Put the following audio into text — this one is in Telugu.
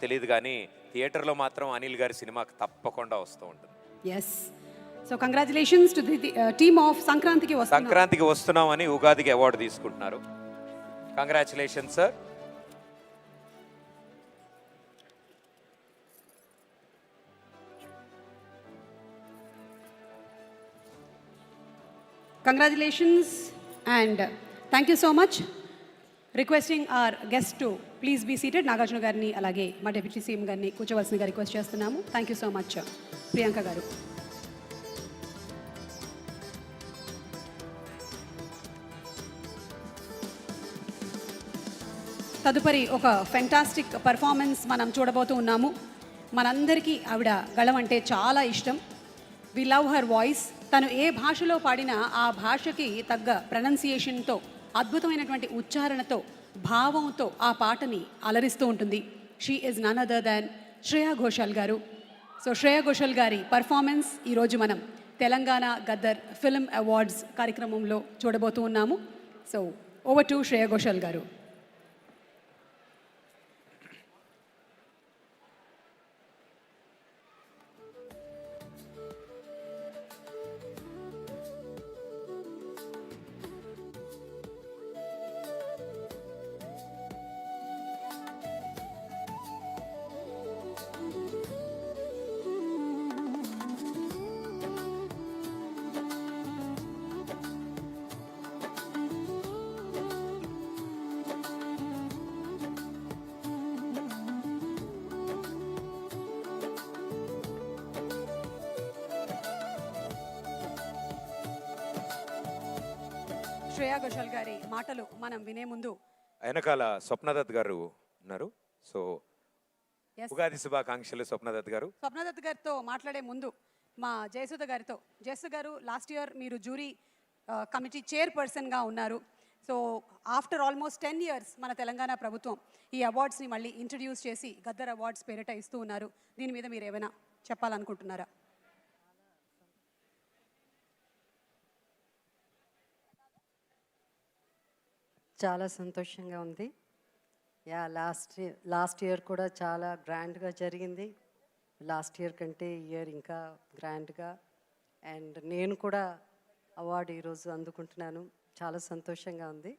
తెలియదు కానీ థియేటర్లో మాత్రం అనిల్ గారి సినిమాకి తప్పకుండా వస్తూ ఉంటుంది. Yes. So congratulations to the team of సంక్రాంతికి వస్తున్నామని ఉగాదికి అవార్డు తీసుకుంటున్నారు. Congratulations sir. Congratulations and thank you so much. Requesting our guest to please be seated. Nagarjuna గారిని అలాగే మా డిప్యూటీ సీఎం గారిని కూర్చోవలసిందిగా రిక్వెస్ట్ చేస్తున్నాము. Thank you so much. Priyanka garu. తదుపరి ఒక ఫెంటాస్టిక్ పర్ఫార్మెన్స్ మనం చూడబోతూ ఉన్నాము. మనందరికీ ఆవిడ గళం అంటే చాలా ఇష్టం. We love her voice. తను ఏ భాషలో పాడినా ఆ భాషకి తగ్గ ప్రొనౌన్సియేషన్తో, అద్భుతమైనటువంటి ఉచ్చారణతో, భావంతో ఆ పాటని అలరిస్తూ ఉంటుంది. She is none other than Shreya Ghoshal garu. So Shreya Ghoshal గారి పర్ఫార్మెన్స్ ఈరోజు మనం తెలంగాణ గద్దర్ ఫిల్మ్ అవార్డ్స్ కార్యక్రమంలో చూడబోతూ ఉన్నాము. So over to Shreya Ghoshal గారు. శ్రేయా ఘోషాల్ గారి మాటలు మనం వినే ముందు వెనకాల స్వప్నదత్ గారు ఉన్నారు. సో ఉగాది శుభాకాంక్షలు స్వప్నదత్ గారు. స్వప్నదత్ గారితో మాట్లాడే ముందు మా జయసుధ గారితో, జయసుధ గారు లాస్ట్ ఇయర్ మీరు జ్యూరీ కమిటీ చైర్పర్సన్గా ఉన్నారు. సో ఆఫ్టర్ ఆల్మోస్ట్ 10 years మన తెలంగాణ ప్రభుత్వం ఈ అవార్డ్స్ని మళ్ళీ ఇంట్రడ్యూస్ చేసి గద్దర్ అవార్డ్స్ పేరిట ఇస్తూ ఉన్నారు. దీని మీద మీరు ఏమైనా చెప్పాలనుకుంటున్నారా? చాలా సంతోషంగా ఉంది. లాస్ట్ ఇయర్ కూడా చాలా గ్రాండ్గా జరిగింది. లాస్ట్ ఇయర్ కంటే ఇయర్ ఇంకా గ్రాండ్గా. అండ్ నేను కూడా అవార్డు ఈరోజు అందుకుంటున్నాను. చాలా సంతోషంగా ఉంది.